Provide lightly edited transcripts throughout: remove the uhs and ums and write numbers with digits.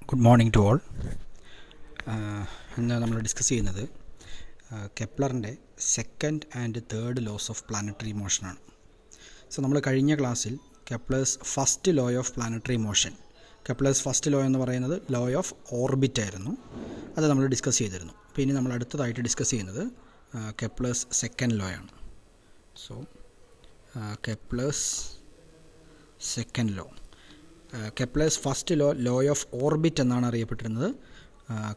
Good morning to all. ഇന്ന് നമ്മൾ discuss ചെയ്യുന്നത് കെപ്ലറിൻ്റെ second and third laws of planetary മോഷനാണ്. സോ നമ്മൾ കഴിഞ്ഞ ക്ലാസ്സിൽ Kepler's first law of planetary motion, Kepler's first law എന്ന് പറയുന്നത് ലോ ഓഫ് ഓർബിറ്റ് ആയിരുന്നു. അത് നമ്മൾ ഡിസ്കസ് ചെയ്തിരുന്നു. അപ്പോൾ ഇനി നമ്മൾ അടുത്തതായിട്ട് ഡിസ്കസ് ചെയ്യുന്നത് കെപ്ലേഴ്സ് സെക്കൻഡ് ലോ ആണ്. So Kepler's second law, Kepler's first law law of orbit എന്നാണ് അറിയപ്പെട്ടിരുന്നത്.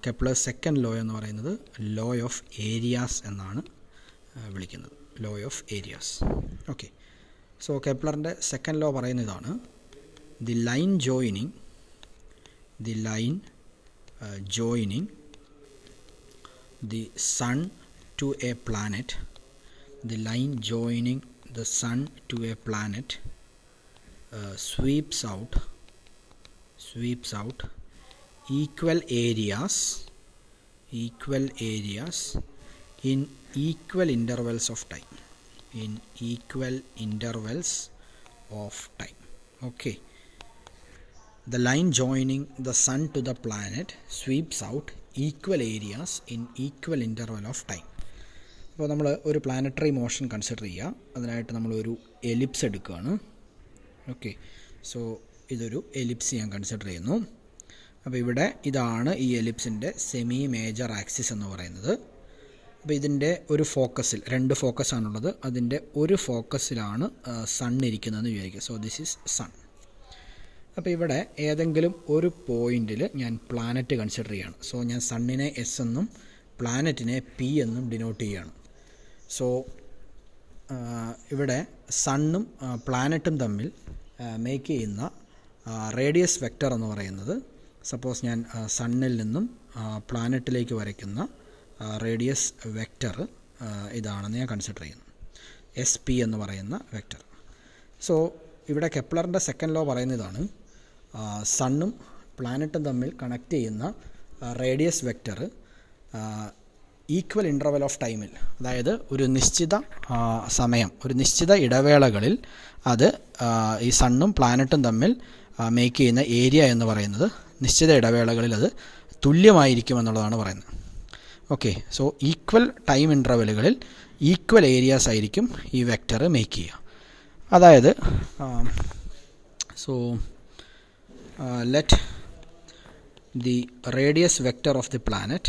കെപ്ലേഴ്സ് സെക്കൻഡ് ലോ എന്ന് പറയുന്നത് ലോ ഓഫ് ഏരിയാസ് എന്നാണ് വിളിക്കുന്നത്, law of areas. Okay, so കെപ്ലറിൻ്റെ സെക്കൻഡ് ലോ പറയുന്ന ഇതാണ്: the line joining the sun to a planet, the line joining the sun to a planet sweeps out equal areas in equal intervals of time, okay. The line joining the sun to the planet sweeps out equal areas in equal interval of time. അപ്പോൾ നമ്മൾ ഒരു planetary motion consider ചെയ്യുക. അതിനായിട്ട് നമ്മളൊരു ellipse എടുക്കുകയാണ്. Okay, so ഇതൊരു ellipse ഞാൻ consider ചെയ്യുന്നു. അപ്പോൾ ഇവിടെ ഇതാണ് ഈ എലിപ്സിൻ്റെ സെമി മേജർ ആക്സിസ് എന്ന് പറയുന്നത്. അപ്പോൾ ഇതിൻ്റെ ഒരു ഫോക്കസിൽ, രണ്ട് ഫോക്കസാണുള്ളത്, അതിൻ്റെ ഒരു ഫോക്കസിലാണ് സൺ ഇരിക്കുന്നതെന്ന് വിചാരിക്കുക. So this is sun. അപ്പോൾ ഇവിടെ ഏതെങ്കിലും ഒരു പോയിന്റിൽ ഞാൻ പ്ലാനറ്റ് കൺസിഡർ ചെയ്യുകയാണ്. സോ ഞാൻ സണ്ണിനെ എസ് എന്നും പ്ലാനറ്റിനെ പി എന്നും ഡിനോട്ട് ചെയ്യുകയാണ്. സോ ഇവിടെ സണ്ണും പ്ലാനറ്റും തമ്മിൽ മേക്ക് ചെയ്യുന്ന റേഡിയസ് വെക്റ്റർ എന്ന് പറയുന്നത്, സപ്പോസ് ഞാൻ സണ്ണിൽ നിന്നും പ്ലാനറ്റിലേക്ക് വരയ്ക്കുന്ന റേഡിയസ് വെക്റ്റർ ഇതാണെന്ന് ഞാൻ കൺസിഡർ ചെയ്യുന്നു, എസ് പി എന്ന് പറയുന്ന വെക്റ്റർ. സോ ഇവിടെ കെപ്ലറിൻ്റെ സെക്കൻഡ് ലോ പറയുന്നതാണ്: സണ്ണും പ്ലാനറ്റും തമ്മിൽ കണക്ട് ചെയ്യുന്ന radius vector equal interval of ടൈമിൽ, അതായത് ഒരു നിശ്ചിത സമയം, ഒരു നിശ്ചിത ഇടവേളകളിൽ അത് ഈ സണ്ണും പ്ലാനറ്റും തമ്മിൽ മേക്ക് ചെയ്യുന്ന ഏരിയ എന്ന് പറയുന്നത് നിശ്ചിത ഇടവേളകളിൽ അത് തുല്യമായിരിക്കുമെന്നുള്ളതാണ് പറയുന്നത്. ഓക്കെ, സോ ഈക്വൽ ടൈം ഇൻ്റർവെലുകളിൽ ഈക്വൽ ഏരിയാസ് ആയിരിക്കും ഈ വെക്റ്റർ മേക്ക് ചെയ്യുക. അതായത് let the radius vector of the planet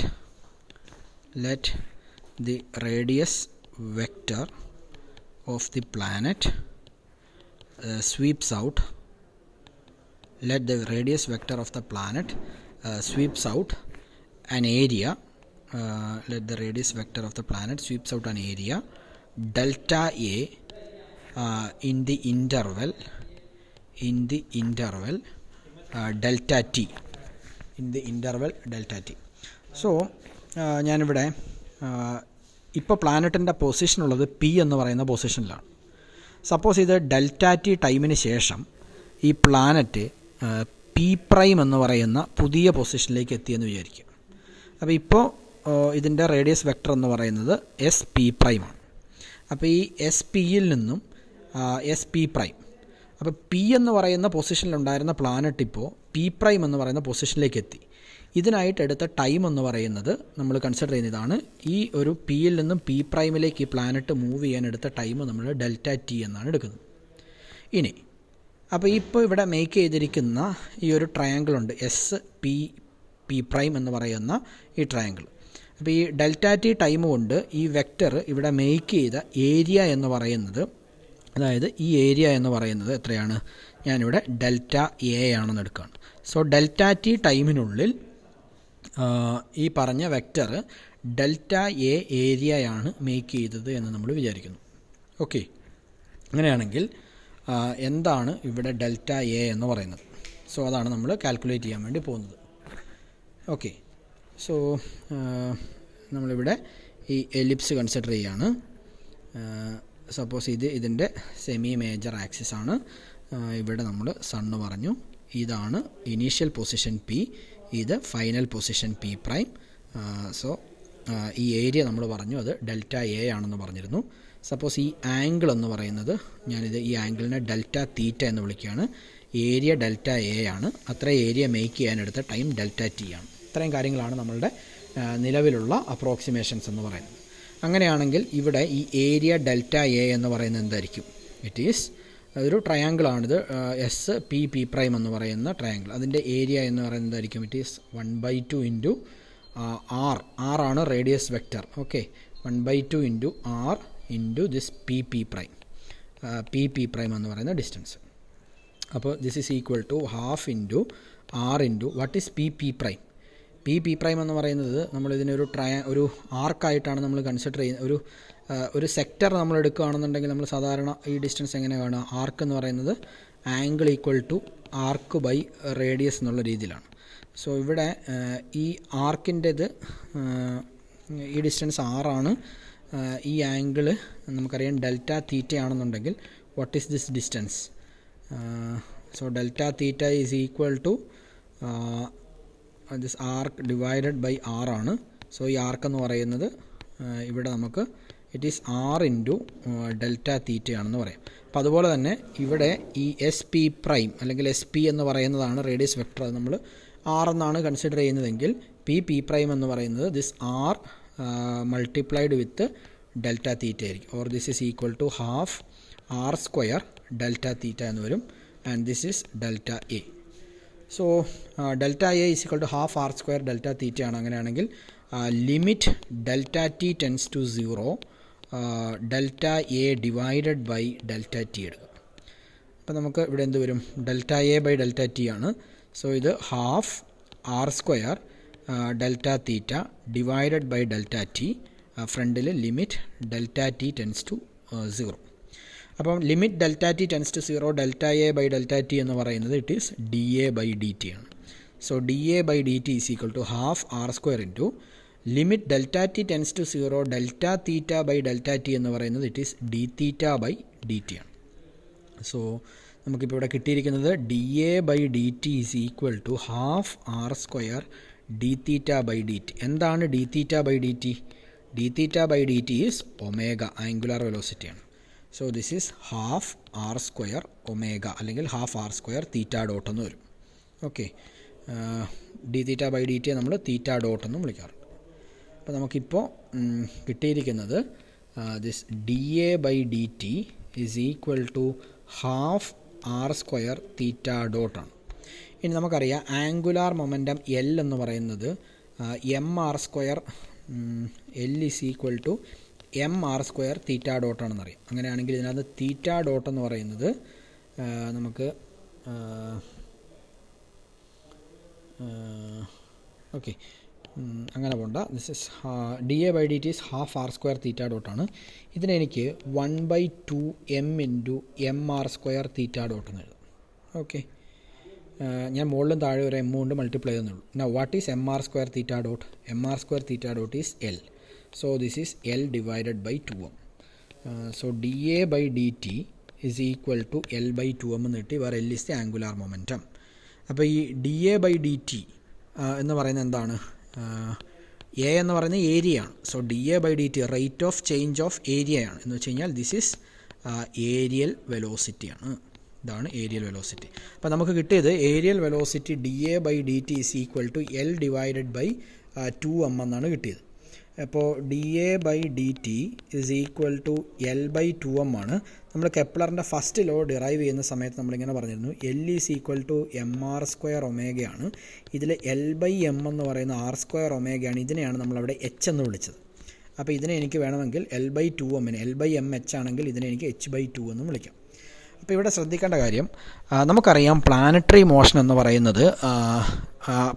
sweeps out an area delta A in the interval delta t. So ഞാനിവിടെ ഇപ്പോൾ പ്ലാനറ്റിൻ്റെ പൊസിഷനുള്ളത് പി എന്ന് പറയുന്ന പൊസിഷനിലാണ്. സപ്പോസ് ഇത് ഡെൽറ്റ ടി ടൈമിന് ശേഷം ഈ പ്ലാനറ്റ് പി പ്രൈം എന്ന് പറയുന്ന പുതിയ പൊസിഷനിലേക്ക് എത്തിയെന്ന് വിചാരിക്കുക. അപ്പോൾ ഇപ്പോൾ ഇതിൻ്റെ റേഡിയസ് വെക്റ്റർ എന്ന് പറയുന്നത് എസ് പി പ്രൈമാണ്. അപ്പോൾ ഈ എസ് പിയിൽ നിന്നും എസ് പി പ്രൈം, അപ്പോൾ പി എന്ന് പറയുന്ന പൊസിഷനിലുണ്ടായിരുന്ന പ്ലാനറ്റ് ഇപ്പോൾ പി പ്രൈം എന്ന് പറയുന്ന പൊസിഷനിലേക്ക് എത്തി. ഇതിനായിട്ട് എടുത്ത ടൈം എന്ന് പറയുന്നത് നമ്മൾ കൺസിഡർ ചെയ്യുന്നതാണ്. ഈ ഒരു പിയിൽ നിന്നും പി പ്രൈമിലേക്ക് ഈ പ്ലാനറ്റ് മൂവ് ചെയ്യാൻ എടുത്ത ടൈം നമ്മൾ ഡെൽറ്റ ടി എന്നാണ് എടുക്കുന്നത്. ഇനി അപ്പോൾ ഇപ്പോൾ ഇവിടെ മേക്ക് ചെയ്തിരിക്കുന്ന ഈ ഒരു ട്രയാങ്കിൾ ഉണ്ട്, എസ് പി പി പ്രൈം എന്ന് പറയുന്ന ഈ ട്രയാങ്കിൾ. അപ്പോൾ ഈ ഡെൽറ്റ ടി ടൈം കൊണ്ട് ഈ വെക്റ്റർ ഇവിടെ മേക്ക് ചെയ്ത ഏരിയ എന്ന് പറയുന്നത്, അതായത് ഈ ഏരിയ എന്ന് പറയുന്നത് എത്രയാണ്? ഞാനിവിടെ ഡെൽറ്റ എ ആണെന്ന് എടുക്കുകയാണ്. സോ ഡെൽറ്റ ടി ടൈമിനുള്ളിൽ ഈ പറഞ്ഞ വെക്റ്റർ ഡെൽറ്റ എ ഏരിയയാണ് മേക്ക് ചെയ്തത് എന്ന് നമ്മൾ വിചാരിക്കുന്നു. ഓക്കെ, അങ്ങനെയാണെങ്കിൽ എന്താണ് ഇവിടെ ഡെൽറ്റ എ എന്ന് പറയുന്നത്? സോ അതാണ് നമ്മൾ കാൽക്കുലേറ്റ് ചെയ്യാൻ വേണ്ടി പോകുന്നത്. ഓക്കെ, സോ നമ്മളിവിടെ ഈ എലിപ്സ് കൺസിഡർ ചെയ്യുകയാണ്. സപ്പോസ് ഇതിൻ്റെ സെമി മേജർ ആക്സിസ് ആണ്. ഇവിടെ നമ്മൾ സണ്ണ് പറഞ്ഞു, ഇതാണ് ഇനീഷ്യൽ പൊസിഷൻ പി, ഇത് final position P prime. So ഈ ഏരിയ നമ്മൾ പറഞ്ഞു അത് ഡെൽറ്റ എ ആണെന്ന് പറഞ്ഞിരുന്നു. സപ്പോസ് ഈ ആംഗിൾ എന്ന് പറയുന്നത്, ഞാനിത് ഈ ആംഗിളിനെ ഡെൽറ്റ തീറ്റ എന്ന് വിളിക്കുകയാണ്. ഏരിയ ഡെൽറ്റ എ ആണ്. അത്ര ഏരിയ മേക്ക് ചെയ്യാനെടുത്ത ടൈം ഡെൽറ്റ ടി ആണ്. ഇത്രയും കാര്യങ്ങളാണ് നമ്മളുടെ നിലവിലുള്ള അപ്രോക്സിമേഷൻസ് എന്ന് പറയുന്നത്. അങ്ങനെയാണെങ്കിൽ ഇവിടെ ഈ ഏരിയ ഡെൽറ്റ എ എന്ന് പറയുന്നത് എന്തായിരിക്കും? ഇറ്റ് ഈസ് ഒരു ട്രയാങ്കിളാണിത്, എസ് പി പി പ്രൈം എന്ന് പറയുന്ന ട്രയാങ്കിൾ. അതിൻ്റെ ഏരിയ എന്ന് പറയുന്നത് എന്തായിരിക്കും? It is 1/2 into R. ആറാണ് radius vector. Okay, 1/2 into R into this P P prime. P P prime എന്ന് പറയുന്ന ഡിസ്റ്റൻസ്. അപ്പോൾ this is equal to half into R into what is P P prime? P P prime എന്ന് പറയുന്നത് നമ്മളിതിനൊരു ഒരു ആർക്കായിട്ടാണ് നമ്മൾ consider ചെയ്യുന്നത്. ഒരു sector നമ്മൾ എടുക്കുകയാണെന്നുണ്ടെങ്കിൽ നമ്മൾ സാധാരണ ഈ ഡിസ്റ്റൻസ് എങ്ങനെ കാണുക? ആർക്ക് എന്ന് പറയുന്നത് angle equal to arc by radius എന്നുള്ള രീതിയിലാണ്. സോ ഇവിടെ ഈ ആർക്കിൻ്റെത് ഈ ഡിസ്റ്റൻസ് ആറാണ്. ഈ ആംഗിള് നമുക്കറിയാം ഡെൽറ്റ തീറ്റ ആണെന്നുണ്ടെങ്കിൽ what is this distance? So delta theta is equal to this arc divided by R ആണ്. സോ ഈ ആർക്ക് എന്ന് പറയുന്നത് ഇവിടെ നമുക്ക് it is R into delta തീറ്റയാണെന്ന് പറയാം. അപ്പോൾ അതുപോലെ തന്നെ ഇവിടെ ഈ എസ് പി പ്രൈം അല്ലെങ്കിൽ എസ് പി എന്ന് പറയുന്നതാണ് റേഡിയസ് വെക്ടർ. അത് നമ്മൾ ആർ എന്നാണ് കൺസിഡർ ചെയ്യുന്നതെങ്കിൽ പി പി പ്രൈം എന്ന് പറയുന്നത് this R multiplied with delta theta ആയിരിക്കും. Or this is equal to half R square delta theta എന്ന് വരും. And this is delta A. So delta A is equal to half R square delta theta ആണ്. അങ്ങനെയാണെങ്കിൽ limit delta T tends to 0 delta A divided by delta T എടുക്കുക. അപ്പോൾ നമുക്ക് ഇവിടെ എന്ത് വരും? Delta A by delta T ആണ്. So ഇത് half R square delta theta divided by delta T. ഫ്രണ്ടിൽ limit delta T tends to 0. അപ്പം limit delta T tends to 0 delta A by delta T എന്ന് പറയുന്നത് it is D A by D T ആണ്. So D A by D T is equal to half R square into limit delta T tends to 0 delta theta by delta T എന്ന് പറയുന്നത് it is D theta by D T ആണ്. So നമുക്കിപ്പോൾ ഇവിടെ കിട്ടിയിരിക്കുന്നത് D A by D T is equal to half R square D theta by D T. എന്താണ് D theta by D T? D theta by D T is omega, angular വെലോസിറ്റിയാണ്. So this is half R square omega അല്ലെങ്കിൽ half R square theta dot എന്ന് വരും. Okay, D theta by D ടിയെ നമ്മൾ theta dot എന്നും വിളിക്കാറുണ്ട്. അപ്പോൾ നമുക്കിപ്പോൾ കിട്ടിയിരിക്കുന്നത് this D A by D T is equal to half R square theta ഡോട്ടാണ്. ഇനി നമുക്കറിയാം ആംഗുലാർ മൊമെൻറ്റം എൽ എന്ന് പറയുന്നത് M R square L is equal to M R square theta ഡോട്ടാണെന്നറിയാം. അങ്ങനെയാണെങ്കിൽ ഇതിനകത്ത് തീറ്റ ഡോട്ട് എന്ന് പറയുന്നത് നമുക്ക് ഓക്കെ അങ്ങനെ പോണ്ട. This is D A by D T is half R square theta ഡോട്ടാണ്. ഇതിനെനിക്ക് 1/2 M into M R square theta dot എന്ന് എഴുതാം. ഓക്കെ, ഞാൻ മുകളിലും താഴെ ഒരു എം കൊണ്ട് മൾട്ടിപ്ലൈ ചെയ്യുന്നുള്ളൂ. Now what is m R square theta dot? M R square theta dot is l. So this is L divided by 2m. So dA by dt is equal to L by 2m എന്ന് കിട്ടി. where L is the angular momentum. അപ്പോൾ ഈ dA by dt എന്ന് പറയുന്നത് എന്താണ്? A എന്ന് പറയുന്നത് ഏരിയയാണ്. So dA by dt rate of change of ഏരിയയാണ്. എന്ന് വെച്ച് കഴിഞ്ഞാൽ ദിസ് ഈസ് ഏരിയൽ വെലോസിറ്റിയാണ്. ഇതാണ് ഏരിയൽ വെലോസിറ്റി. അപ്പോൾ നമുക്ക് കിട്ടിയത് aerial velocity dA by dt is equal to L divided by 2m എന്നാണ് കിട്ടിയത്. അപ്പോൾ d A by D T is equal to l by 2m ആണ്. നമ്മൾ കെപ്ലറിൻ്റെ ഫസ്റ്റ് ലോ ഡിറൈവ് ചെയ്യുന്ന സമയത്ത് നമ്മളിങ്ങനെ പറഞ്ഞിരുന്നു L is equal to M R square ഒമേഗയാണ്. ഇതിൽ എൽ ബൈ എം എന്ന് പറയുന്ന ആർ സ്ക്വയർ ഒമേഗയാണ്. ഇതിനെയാണ് നമ്മളവിടെ എച്ച് എന്ന് വിളിച്ചത്. അപ്പോൾ ഇതിനെ എനിക്ക് വേണമെങ്കിൽ L by 2m L by M H ആണെങ്കിൽ ഇതിനെ എനിക്ക് എച്ച് ബൈ 2 എന്നും വിളിക്കാം. അപ്പോൾ ഇവിടെ ശ്രദ്ധിക്കേണ്ട കാര്യം, നമുക്കറിയാം പ്ലാനറ്ററി മോഷൻ എന്ന് പറയുന്നത്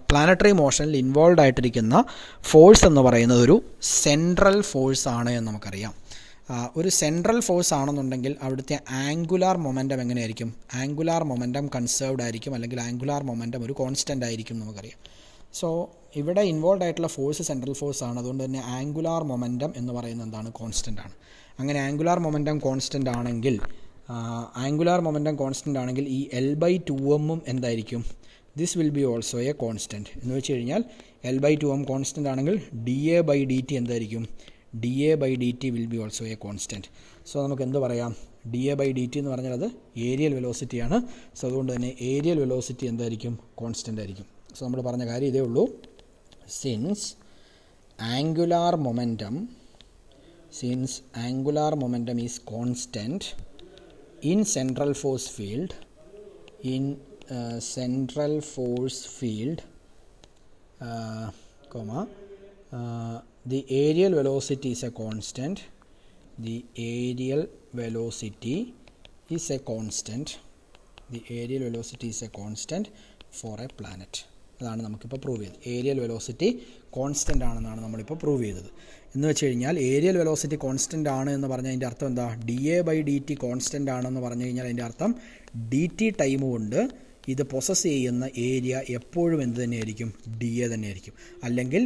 പ്ലാനറ്ററി മോഷനിൽ ഇൻവോൾവ് ആയിട്ടിരിക്കുന്ന ഫോഴ്സ് എന്ന് പറയുന്നത് ഒരു സെൻട്രൽ ഫോഴ്സ് ആണ് എന്ന് നമുക്കറിയാം. ഒരു സെൻട്രൽ ഫോഴ്സ് ആണെന്നുണ്ടെങ്കിൽ അവിടുത്തെ ആംഗുലാർ മൊമെൻറ്റം എങ്ങനെയായിരിക്കും? ആംഗുലാർ മൊമെൻറ്റം കൺസേർവ്ഡ് ആയിരിക്കും, അല്ലെങ്കിൽ ആംഗുലാർ മൊമെൻറ്റം ഒരു കോൺസ്റ്റൻ്റ് ആയിരിക്കും നമുക്കറിയാം. സോ ഇവിടെ ഇൻവോൾവ് ആയിട്ടുള്ള ഫോഴ്സ് സെൻട്രൽ ഫോഴ്സ് ആണ്. അതുകൊണ്ട് തന്നെ ആംഗുലാർ മൊമെൻറ്റം എന്ന് പറയുന്നത് എന്താണ്? കോൺസ്റ്റൻ്റ് ആണ്. അങ്ങനെ ആംഗുലാർ മൊമെൻറ്റം കോൺസ്റ്റൻ്റ് ആണെങ്കിൽ ഈ എൽ ബൈ 2m എന്തായിരിക്കും? This will be also a constant. എന്ന് വെച്ച് കഴിഞ്ഞാൽ എൽ ബൈ 2m കോൺസ്റ്റൻ്റ് ആണെങ്കിൽ D A by D T എന്തായിരിക്കും? D A by D T will be also a constant. So നമുക്ക് എന്ത് പറയാം? DA/dt എന്ന് പറഞ്ഞാൽ അത് ഏരിയൽ വെലോസിറ്റിയാണ്. സോ അതുകൊണ്ട് തന്നെ ഏരിയൽ വെലോസിറ്റി എന്തായിരിക്കും? കോൺസ്റ്റൻ്റ് ആയിരിക്കും. സോ നമ്മൾ പറഞ്ഞ കാര്യം ഇതേ ഉള്ളൂ. Since angular momentum is constant in central force field the aerial velocity is a constant. The aerial velocity is a constant for a planet. അതാണ് നമുക്കിപ്പോൾ പ്രൂവ് ചെയ്തത്. ഏരിയൽ വെലോസിറ്റി കോൺസ്റ്റൻ്റ് ആണെന്നാണ് നമ്മളിപ്പോൾ പ്രൂവ് ചെയ്തത്. എന്ന് വെച്ച് കഴിഞ്ഞാൽ ഏരിയൽ വെലോസിറ്റി കോൺസ്റ്റൻ്റ് ആണ് എന്ന് പറഞ്ഞാൽ അതിൻ്റെ അർത്ഥം എന്താ? DA/dt കോൺസ്റ്റൻ്റ് ആണെന്ന് പറഞ്ഞു കഴിഞ്ഞാൽ അതിൻ്റെ അർത്ഥം DT ടൈം കൊണ്ട് ഇത് പൊസസ് ചെയ്യുന്ന ഏരിയ എപ്പോഴും എന്ത് തന്നെയായിരിക്കും? DA തന്നെയായിരിക്കും. അല്ലെങ്കിൽ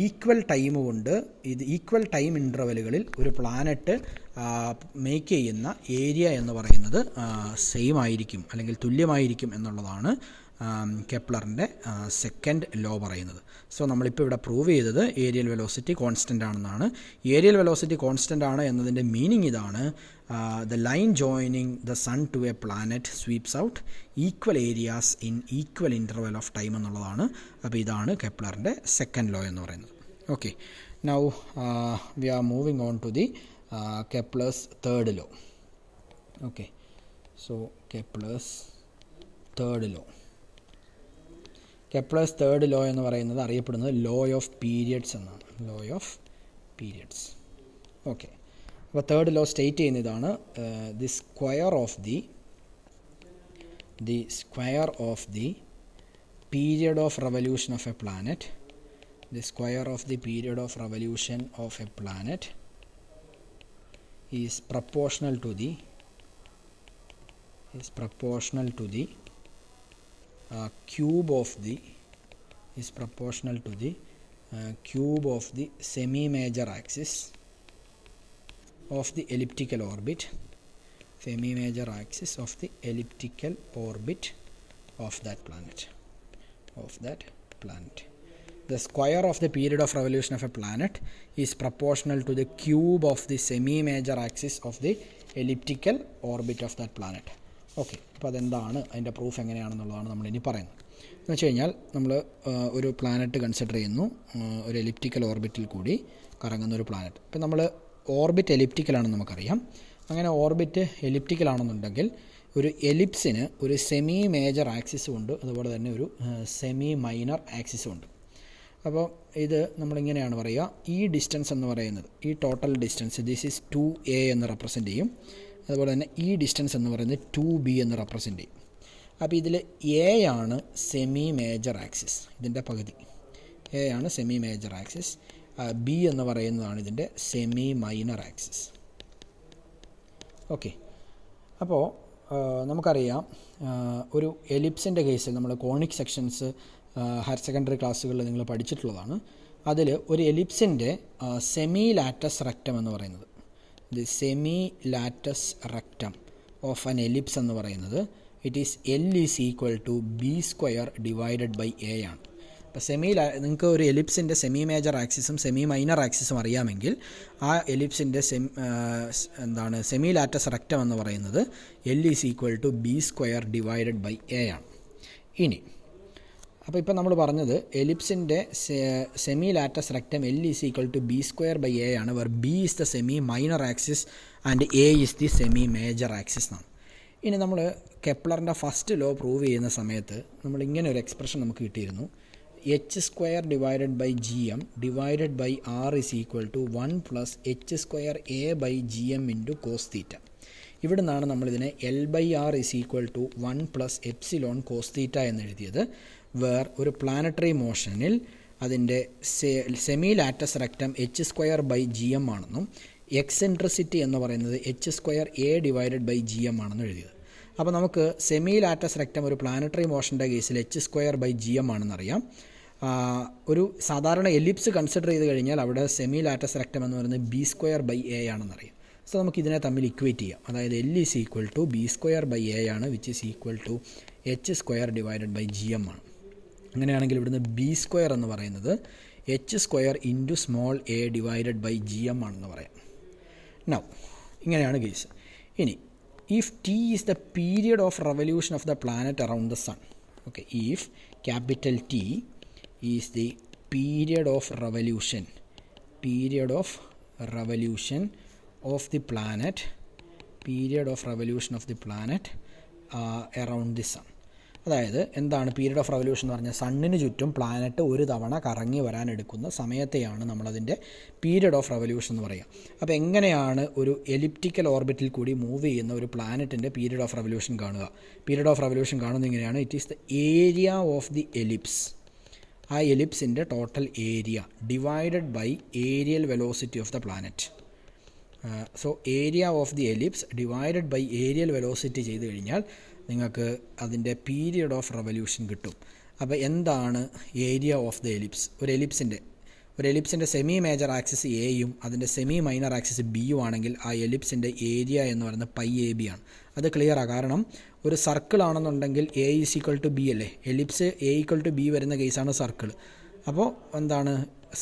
ഈക്വൽ ടൈം കൊണ്ട് ഈക്വൽ ടൈം ഇൻ്റർവെലുകളിൽ ഒരു പ്ലാനറ്റ് മേക്ക് ചെയ്യുന്ന ഏരിയ എന്ന് പറയുന്നത് സെയിം ആയിരിക്കും അല്ലെങ്കിൽ തുല്യമായിരിക്കും എന്നുള്ളതാണ് കെപ്ലറിൻ്റെ സെക്കൻഡ് ലോ പറയുന്നത്. സോ നമ്മളിപ്പോൾ ഇവിടെ പ്രൂവ് ചെയ്തത് ഏരിയൽ വെലോസിറ്റി കോൺസ്റ്റൻ്റ് ആണെന്നാണ്. ഏരിയൽ വെലോസിറ്റി കോൺസ്റ്റൻ്റ് ആണ് എന്നതിൻ്റെ മീനിങ് ഇതാണ്: the line joining the sun to a planet sweeps out equal areas in equal interval of time എന്നുള്ളതാണ്. അപ്പോൾ ഇതാണ് കെപ്ലറിൻ്റെ സെക്കൻഡ് ലോ എന്ന് പറയുന്നത്. Okay, now we are moving on to the Kepler's third law. Okay, so Kepler's third law എന്ന് പറയുന്നത് അറിയപ്പെടുന്നത് law of periods എന്നാണ്. Law of periods. ഓക്കെ, അപ്പോൾ തേർഡ് ലോ സ്റ്റേറ്റ് ചെയ്യുന്ന ഇതാണ്: the square of the period of revolution of a planet is proportional to the cube of the semi-major axis of the elliptical orbit of that planet. The square of the period of revolution of a planet is proportional to the cube of the semi-major axis of the elliptical orbit of that planet. Okay, അപ്പോൾ അതെന്താണ്, അതിൻ്റെ proof എങ്ങനെയാണെന്നുള്ളതാണ് നമ്മളിനി പറയുന്നത്. എന്ന് വെച്ച് കഴിഞ്ഞാൽ നമ്മൾ ഒരു പ്ലാനറ്റ് കൺസിഡർ ചെയ്യുന്നു, ഒരു എലിപ്റ്റിക്കൽ ഓർബിറ്റിൽ കൂടി കറങ്ങുന്ന ഒരു പ്ലാനറ്റ്. ഇപ്പം നമ്മൾ ഓർബിറ്റ് എലിപ്റ്റിക്കലാണെന്ന് നമുക്കറിയാം. അങ്ങനെ ഓർബിറ്റ് എലിപ്റ്റിക്കലാണെന്നുണ്ടെങ്കിൽ ഒരു എലിപ്സിന് ഒരു സെമി മേജർ ആക്സിസും ഉണ്ട്, അതുപോലെ തന്നെ ഒരു സെമി മൈനർ ആക്സിസും ഉണ്ട്. അപ്പോൾ ഇത് നമ്മളിങ്ങനെയാണ് പറയുക: ഈ ഡിസ്റ്റൻസ് എന്ന് പറയുന്നത്, ഈ total distance, this is 2a എന്ന് റെപ്രസെൻറ്റ് ചെയ്യും. അതുപോലെ തന്നെ ഈ ഡിസ്റ്റൻസ് എന്ന് പറയുന്നത് 2b എന്ന് റെപ്രസെൻറ്റ് ചെയ്യും. അപ്പോൾ ഇതിൽ എ ആണ് സെമി മേജർ ആക്സിസ്, ഇതിൻ്റെ പകുതി. എ ആണ് സെമി മേജർ ആക്സിസ്. ബി എന്ന് പറയുന്നതാണ് ഇതിൻ്റെ സെമി മൈനർ ആക്സിസ്. ഓക്കെ, അപ്പോൾ നമുക്കറിയാം ഒരു എലിപ്സിൻ്റെ കേസിൽ നമ്മൾ കോണിക് സെക്ഷൻസ് ഹയർ സെക്കൻഡറി ക്ലാസ്സുകളിൽ നിങ്ങൾ പഠിച്ചിട്ടുള്ളതാണ്. അതിൽ ഒരു എലിപ്സിൻ്റെ സെമി ലാറ്റസ് റെക്റ്റം എന്ന് പറയുന്നത്, the semi latus rectum of an ellipse എന്ന് പറയുന്നത് it is L is equal to B² divided by A ആണ്. അപ്പോൾ നിങ്ങൾക്ക് ഒരു എലിപ്സിൻ്റെ സെമി മേജർ ആക്സിസും സെമി മൈനർ ആക്സിസും അറിയാമെങ്കിൽ ആ എലിപ്സിൻ്റെ സെമി ലാറ്റസ് റെക്റ്റം എന്ന് പറയുന്നത് L is equal to B² divided by A ആണ്. ഇനി അപ്പോൾ ഇപ്പോൾ നമ്മൾ പറഞ്ഞത് എലിപ്സിൻ്റെ semi latus rectum L is equal to B² by A ആണ്, where B is the semi minor axis and A is the semi major axis എന്നാണ്. ഇനി നമ്മൾ കെപ്ലറിൻ്റെ ഫസ്റ്റ് ലോ പ്രൂവ് ചെയ്യുന്ന സമയത്ത് നമ്മളിങ്ങനെ ഒരു എക്സ്പ്രഷൻ നമുക്ക് കിട്ടിയിരുന്നു: h² divided by GM divided by R is equal to 1 plus h² A by GM into cos theta. ഇവിടെ നിന്നാണ് നമ്മളിതിനെ L/R is equal to 1 plus epsilon cos theta എന്ന് എഴുതിയത്. വേർ ഒരു പ്ലാനറ്ററി മോഷനിൽ അതിൻ്റെ semi latus rectum h² by GM ആണെന്നും eccentricity എന്ന് പറയുന്നത് h² A divided by GM ആണെന്ന് എഴുതിയത്. അപ്പോൾ നമുക്ക് സെമി ലാറ്റസ് റെക്റ്റം ഒരു പ്ലാനറ്ററി മോഷൻ്റെ കേസിൽ h² ബൈ GM ആണെന്നറിയാം. ഒരു സാധാരണ എലിപ്സ് കൺസിഡർ ചെയ്ത് കഴിഞ്ഞാൽ അവിടെ സെമി ലാറ്റസ് റെക്റ്റം എന്ന് പറയുന്നത് B² ബൈ A ആണെന്നറിയാം. സോ നമുക്കിതിനെ തമ്മിൽ ഇക്വേറ്റ് ചെയ്യാം. അതായത് L is equal to B² by A ആണ്, which is equal to h² divided by GM ആണ്. അങ്ങനെയാണെങ്കിൽ ഇവിടുന്ന് B² എന്ന് പറയുന്നത് h² into small a divided by GM ആണെന്ന് പറയാം. നൗ ഇങ്ങനെയാണ് കേസ്. ഇനി if t is the period of revolution of the planet around the sun. Okay, if capital T is the period of revolution of the planet, around the sun. അതായത് എന്താണ് period of revolution എന്ന് പറഞ്ഞാൽ സണ്ണിന് ചുറ്റും planet ഒരു തവണ കറങ്ങി വരാനെടുക്കുന്ന സമയത്തെയാണ് നമ്മളതിൻ്റെ period of revolution എന്ന് പറയുക. അപ്പോൾ എങ്ങനെയാണ് ഒരു എലിപ്റ്റിക്കൽ ഓർബിറ്റിൽ കൂടി മൂവ് ചെയ്യുന്ന ഒരു പ്ലാനറ്റിൻ്റെ പീരിയഡ് ഓഫ് റവല്യൂഷൻ കാണുക? പീരിയഡ് ഓഫ് റവല്യൂഷൻ കാണുന്നത് ഇങ്ങനെയാണ്. It is the area of the ellipse, ആ എലിപ്സിൻ്റെ total area divided by areal velocity of the planet. So area of the ellipse divided by areal velocity ചെയ്ത് കഴിഞ്ഞാൽ നിങ്ങൾക്ക് അതിൻ്റെ period of revolution കിട്ടും. അപ്പോൾ എന്താണ് ഏരിയ ഓഫ് ദ എലിപ്സ്? ഒരു എലിപ്സിൻ്റെ സെമി മേജർ ആക്സിസ് എയും അതിൻ്റെ സെമി മൈനർ ആക്സിസ് ബിയും ആണെങ്കിൽ ആ എലിപ്സിൻ്റെ ഏരിയ എന്ന് പറയുന്നത് പൈ എ ബി ആണ്. അത് ക്ലിയറാണ്. കാരണം ഒരു സർക്കിൾ ആണെന്നുണ്ടെങ്കിൽ A is equal to B അല്ലേ, ellipse A equal to B വരുന്ന കേസാണ് സർക്കിൾ. അപ്പോൾ എന്താണ്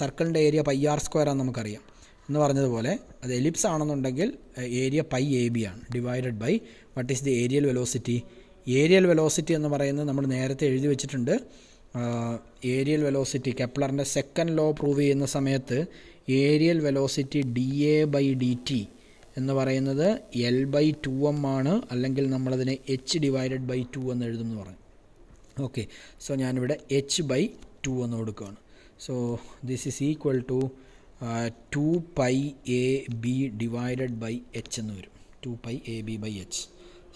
സർക്കിളിൻ്റെ ഏരിയ പൈ ആർ സ്ക്വയർ ആണെന്ന് നമുക്കറിയാം. എന്ന് പറഞ്ഞതുപോലെ അത് എലിപ്സ് ആണെന്നുണ്ടെങ്കിൽ ഏരിയ പൈ എ ബി ആണ് divided by what is the areal velocity. Areal velocity എന്ന് പറയുന്നത് നമ്മൾ നേരത്തെ എഴുതി വെച്ചിട്ടുണ്ട്. ഏരിയൽ വെലോസിറ്റി കെപ്ലറിൻ്റെ സെക്കൻഡ് ലോ പ്രൂവ് ചെയ്യുന്ന സമയത്ത് areal velocity D A by D T എന്ന് പറയുന്നത് എൽ ബൈ 2m ആണ്, അല്ലെങ്കിൽ നമ്മളതിനെ എച്ച് ഡിവൈഡഡ് ബൈ 2 എന്ന് എഴുതും എന്ന് പറയും. ഓക്കെ, സോ ഞാനിവിടെ എച്ച് ബൈ 2 എന്ന് കൊടുക്കുകയാണ്. So this is equal to 2 pi a b divided by h എന്ന് വരും. 2 pi a b by h.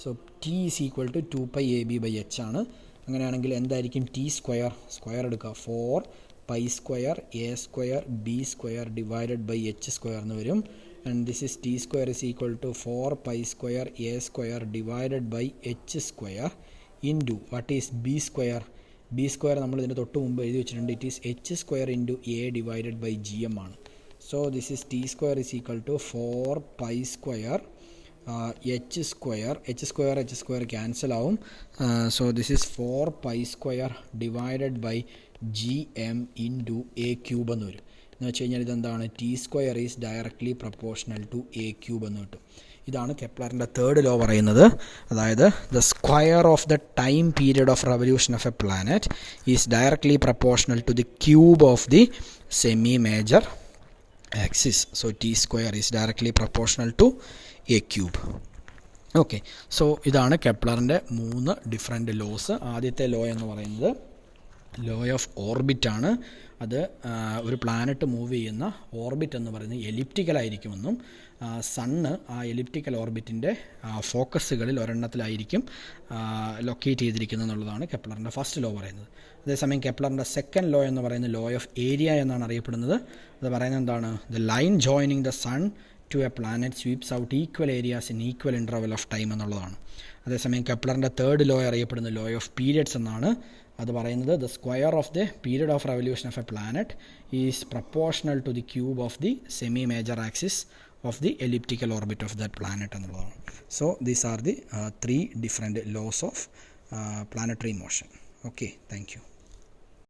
So t is equal to 2 pi a b by h ആണ്. അങ്ങനെയാണെങ്കിൽ എന്തായിരിക്കും t സ്ക്വയർ എടുക്കുക, 4 pi square a square b square divided by h square എന്ന് വരും. And this is t square is equal to 4 pi square a square divided by h square into what is b square. B square നമ്മൾ ഇതിൻ്റെ തൊട്ട് മുമ്പ് എഴുതി വെച്ചിട്ടുണ്ട്. It is H square into A divided by G M ആണ്. So this is T square is equal to 4 pi square H square cancel ആവും. So this is 4 pi square divided by G M into A cube എന്ന് വരും. എന്ന് വെച്ച് കഴിഞ്ഞാൽ ഇതെന്താണ്, T square is directly proportional to A cube എന്ന് കിട്ടും. ഇതാണ് കെപ്ലറിൻ്റെ തേർഡ് ലോ പറയുന്നത്. അതായത് the square of the time period of revolution of a planet is directly proportional to the cube of the semi major axis. So T square is directly proportional to A cube. Okay, so ഇതാണ് കെപ്ലറിൻ്റെ 3 different loss. ആദ്യത്തെ law എന്ന് പറയുന്നത് law of orbit ആണ്. അത് ഒരു planet move ചെയ്യുന്ന orbit എന്ന് പറയുന്നത് എലിപ്റ്റിക്കലായിരിക്കുമെന്നും സണ്ണ് ആ എലിപ്റ്റിക്കൽ ഓർബിറ്റിൻ്റെ ഫോക്കസുകളിൽ ഒരെണ്ണത്തിലായിരിക്കും ലൊക്കേറ്റ് ചെയ്തിരിക്കുന്നത് എന്നുള്ളതാണ് കെപ്ലറിൻ്റെ ഫസ്റ്റ് ലോ പറയുന്നത്. അതേസമയം കെപ്ലറിൻ്റെ സെക്കൻഡ് ലോ എന്ന് പറയുന്നത് ലോ ഓഫ് ഏരിയ എന്നാണ് അറിയപ്പെടുന്നത്. അത് പറയുന്നത് എന്താണ്, the line joining the sun to a planet sweeps out equal areas in equal interval of time എന്നുള്ളതാണ്. അതേസമയം കെപ്ലറിൻ്റെ തേർഡ് ലോ അറിയപ്പെടുന്നത് ലോ ഓഫ് പീരിയഡ്സ് എന്നാണ്. അത് പറയുന്നത് the square of the period of revolution of a planet is proportional to the cube of the semi major axis of the elliptical orbit of that planet എന്നുള്ളതാണ്. So these are the 3 different laws of planetary motion. Okay, thank you.